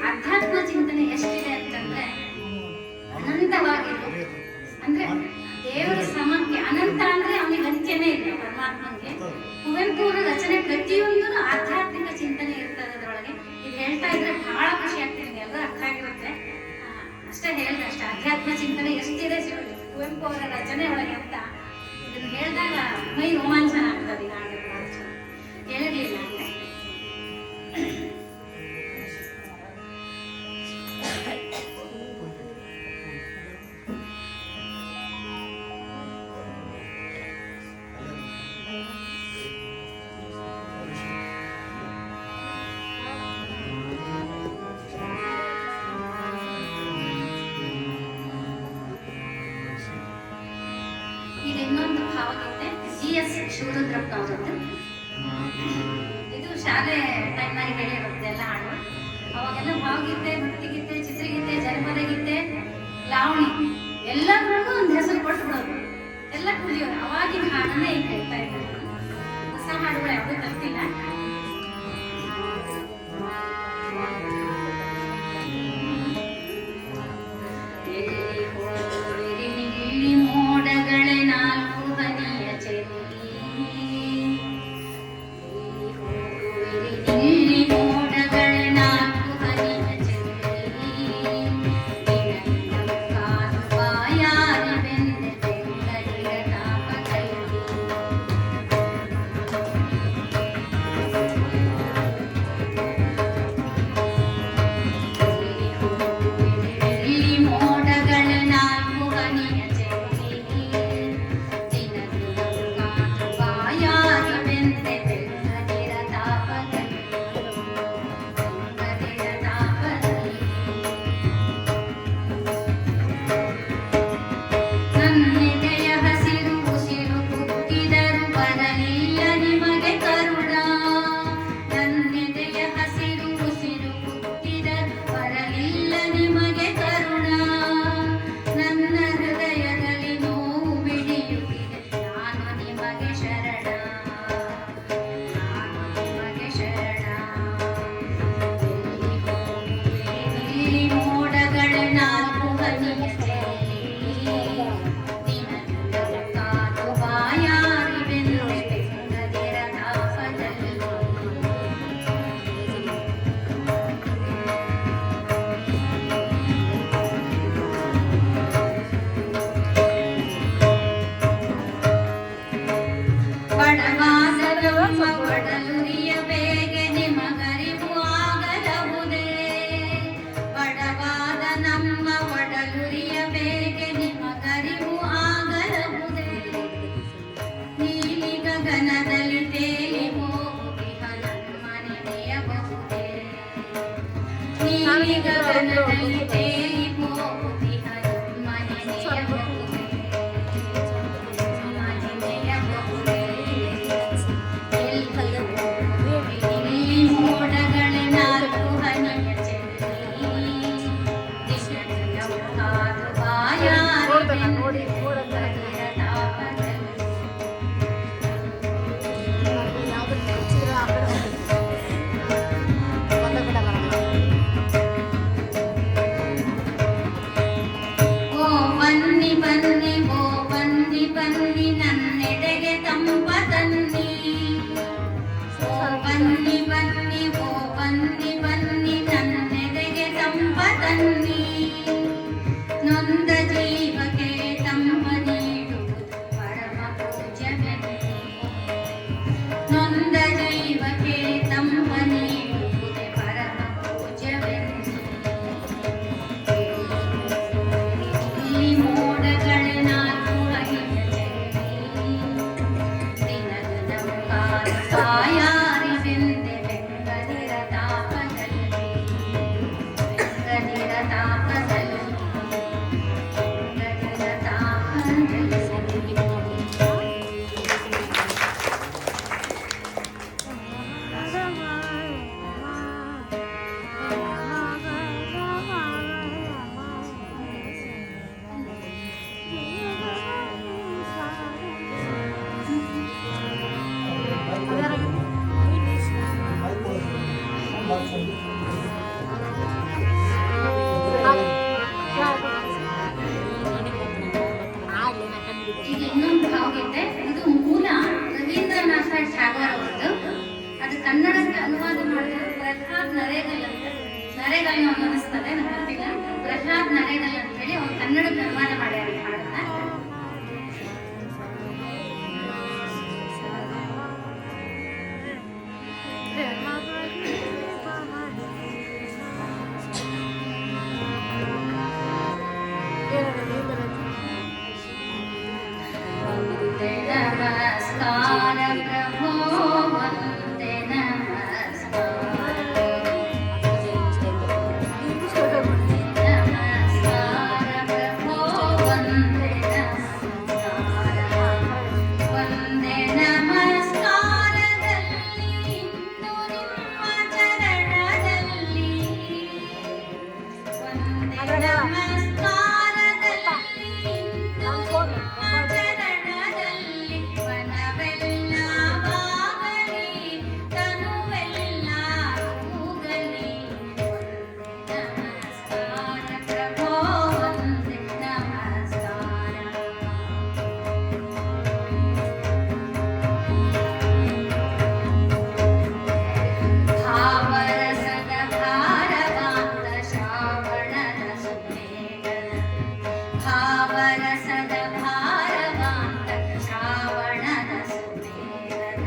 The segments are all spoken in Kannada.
ಆಧ್ಯಾತ್ಮ ಚಿಂತನೆ ಎಷ್ಟಿದೆ ಅಂತಂದ್ರೆ ಅನಂತವಾಗಿದ್ದು, ಅಂದ್ರೆ ದೇವರ ಸಮಕ್ಕೆ ಅನಂತ ಅಂದ್ರೆ ಅವನಿಗೆ ಅಂತ್ಯನೇ ಇಲ್ಲ ಪರಮಾತ್ಮನಿಗೆ. ಕುವೆಂಪು ಅವರ ರಚನೆ ಪ್ರತಿಯೊಂದೂ ಆಧ್ಯಾತ್ಮಿಕ ಚಿಂತನೆ ಇರ್ತದೆ ಅದರೊಳಗೆ. ಇದು ಹೇಳ್ತಾ ಇದ್ರೆ ಬಹಳ ಖುಷಿ ಆಗ್ತದೆ, ಎಲ್ಲ ಅರ್ಥ ಆಗಿರುತ್ತೆ. ಅಷ್ಟೇ ಹೇಳ್ದೆ ಅಷ್ಟೇ, ಆಧ್ಯಾತ್ಮ ಚಿಂತನೆ ಎಷ್ಟಿದೆ ಕುವೆಂಪು ಅವರ ರಚನೆ ಒಳಗೆ ಅಂತ ಇದನ್ನು ಹೇಳಿದಾಗ ಮೈ ರೋಮಾಂಚನ ಆಗ್ತದೆ. ಈಗ ಹೇಳಿರ್ಲಿಲ್ಲ ಅಂದ್ರೆ ಇದು ಇನ್ನೊಂದು ಭಾವಗೀತೆ GS ಶಿವರುದ್ರಪ್ಪ ಅವರದ್ದು. ಇದು ಶಾಲೆ ಟೈಮ್ನಾಗ ಹೇಳಿರುತ್ತೆ ಎಲ್ಲ ಹಾಡು. ಅವಾಗೆಲ್ಲ ಭಾವಗೀತೆ, ಭಕ್ತಿಗೀತೆ, ಚಿತ್ರಗೀತೆ, ಜನಪದ ಗೀತೆ, ಲಾವಣಿ ಎಲ್ಲರಿಗೂ ಒಂದು ಹೆಸರು ಕೊಟ್ಟು ಬಿಡೋದು, ಎಲ್ಲ ಕುಲಿಯೋದು. ಅವಾಗಿನ ಹಾಡನ್ನೇ ಈಗ ಹೇಳ್ತಾ ಇದ್ದಾರೆ. ಹೊಸ ಹಾಡುಗಳು ಯಾವುದೂ ಕಲ್ತಿಲ್ಲ. ಅನಿಸ್ತದೆ, ನಂಗೆ ಗೊತ್ತಿಲ್ಲ. ಪ್ರಹ್ಲಾದ್ ನರೇಗಲ್ ಅಂತ ಹೇಳಿ ಅವ್ರು ಕನ್ನಡಕ್ಕೆ ಅನುವಾದ ಮಾಡ್ಯಾರ ಈ ಹಾಡನ್ನ. ನಮಸ್ಕಾರ ಪ್ರಭೋ ವಂದೇ ನಮಸ್ಕಾರ, ನಮಸ್ಕಾರ ಪ್ರಭೋ ವಂದೇ ನಮಸ್ಕಾರ, ವಂದೇ ನಮಸ್ಕಾರದಲ್ಲಿ ಇಂದು ನಿಮ್ಮ ಚರಣದಲ್ಲಿ, ವಂದೇ ನಮಸ್ಕಾರದಲ್ಲಿ ಇಂದು ನಿಮ್ಮ ಚರಣದಲ್ಲಿ, ಮನವೆಲ್ಲ ಬಾಗಲಿ ತನುವೆಲ್ಲ ಕೂಗಲಿ, ವಂದೇ ನಮಸ್ಕಾರ ಪ್ರಭೋ ವಂದೇ ನಮಸ್ಕಾರ. ಭಾವರಸದ ಭಾರವಾಂತ ಶ್ರಾವಣದ ಸುಮೇಳನ, ಭಾವರಸದ ಭಾರವಾಂತ ಶ್ರಾವಣದ ಸುಮೇಳನ,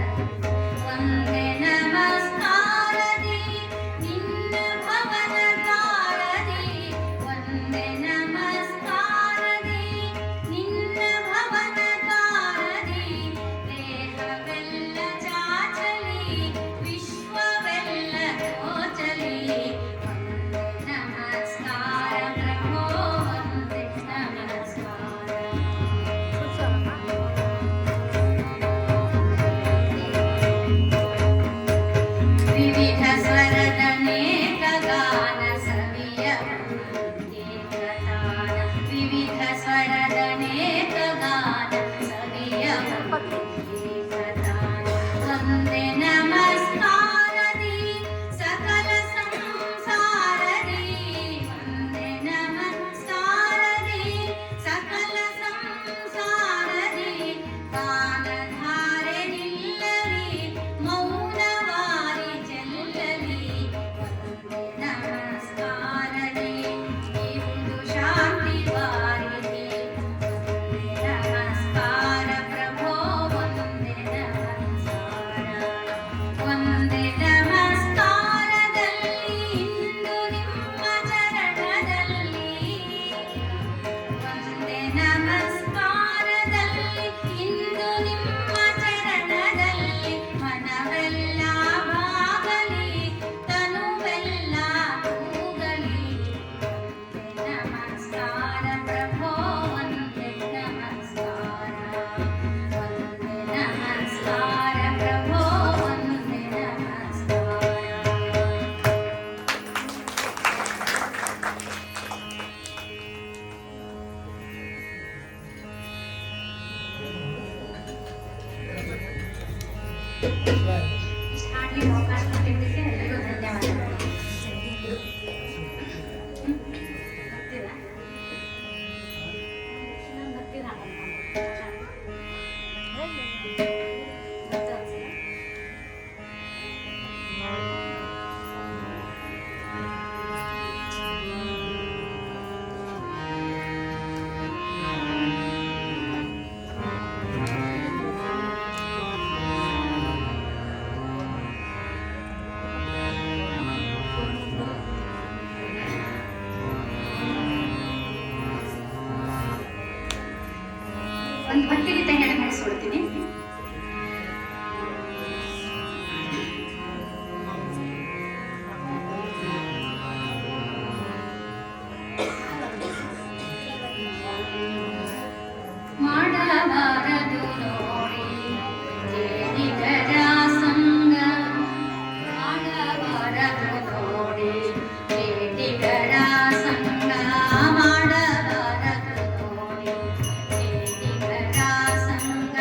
ವಂದೇ ನಮಸ್ಕಾರದಿ ನಿನ್ನ ಭವನ ದ್ವಾರದಿ, ವಂದೇ ನಮಸ್ಕಾರದಿ ನಿನ್ನ ಭವನ ದ್ವಾರದಿ, ದೇಹವೆಲ್ಲ ಚಾಚಲಿ ವಿಶ್ವವೆಲ್ಲ ತೋಚಲಿ, ವಂದೇ ನಮಸ್ಕಾರ ಪ್ರಭೋ ವಂದೇ ನಮಸ್ಕಾರ. ವಿವಿಧ ಸ್ವರದ ಅನೇಕ ಗಾನ ಸವಿಯ ಏಕತಾನ, ವಿವಿಧ ಸ್ವರದ ಅನೇಕ ಗಾನ ಸವಿಯ ಏಕತಾನ, ವಂದೇ ನಮಸ್ಕಾರದಿ ಸಕಲ ಸಂಸಾರದಿ, ವಂದೇ ನಮಸ್ಕಾರದಿ ಸಕಲ ಸಂಸಾರದಿ, ಗಾನಧಾರೆ ನಿಲ್ಲಲಿ ಮೌನವಾರಿ ಚೆಲ್ಲಲಿ, ವಂದೇ ನಮಸ್ಕಾರದಿ ಇರುವುದು ಶಾಂತಿ ವಾರಿದಿ, ವಂದೇ ನಮಸ್ಕಾರ ಪ್ರಭೋ ವಂದೇ ನಮಸ್ಕಾರ, ವಂದೇ ನಮಸ್ಕಾರದಲ್ಲಿ ಇಂದು ನಿಮ್ಮ ಚರಣದಲ್ಲಿ, ವಂದೇ ನಮಸ್ಕಾರದಲ್ಲಿ ಇಂದು ನಿಮ್ಮ ಚರಣದಲ್ಲಿ, ಮನವೆಲ್ಲ ಬಾಗಲಿ ತನುವೆಲ್ಲ ಕೂಗಲಿ, ವಂದೇ ನಮಸ್ಕಾರ ಪ್ರಭೋ ವಂದೇ ನಮಸ್ಕಾರ, ವಂದೇ ನಮಸ್ಕಾರ ಪ್ರಭೋ ವಂದೇ ನಮಸ್ಕಾರ. ಇಷ್ಟು ಹಾಡ್ಲಿಕ್ಕೆ ಅವಕಾಶ ಕೊಟ್ಟಿದ್ದಕ್ಕೆ ಎಲ್ಲರಿಗೂ ಧನ್ಯವಾದಗಳು. ಬರ್ತೀರಾ? ಬರ್ತೀರಾ? ಒಂದು ಭಕ್ತಿಗೀತೆ ಹೇಳಿ ಮುಗಿಸ್ಕೊಡ್ತೀನಿ. ಮಾಡಬಾರದು ನೋಡಿ ಕೇಳಿದರ ಸಂಗ, ಮಾಡಬಾರದು ನೋಡಿ ಕೇಳಿದರ ಸಂಗ, ಮಾಡಬಾರದು ನೋಡಿ ಕೇಳಿದರ ಸಂಗ,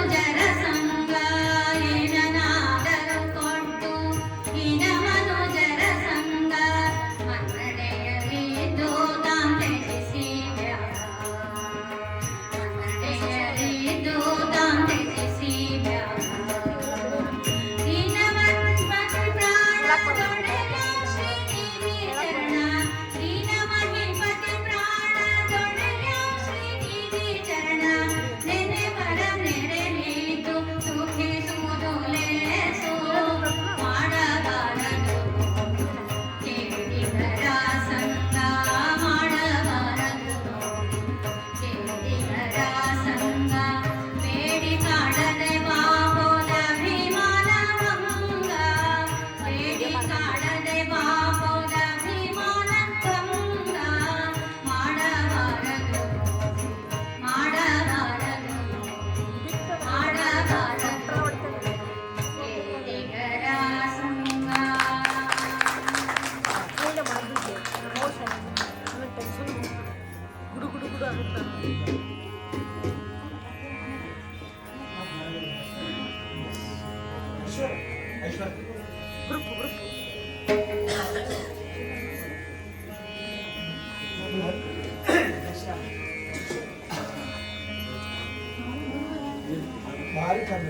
ಮನುಜರ ಸಂಗ ಏನನಾದರೂ ಕೊಟ್ಟು ಹೀನ ಮನುಜರ ಸಂಗ ಮನ್ನಣೆಯಲಿದ್ದು ತಾನ್ ತ್ಯಜಿಸಿ ಬ್ಯಾಡ ಮನ್ನಣೆಯಲಿದ್ದು ತಾನ್ ತ್ಯಜಿಸಿ ಬ್ಯಾಡ ಭಾರಿ ಚಂದ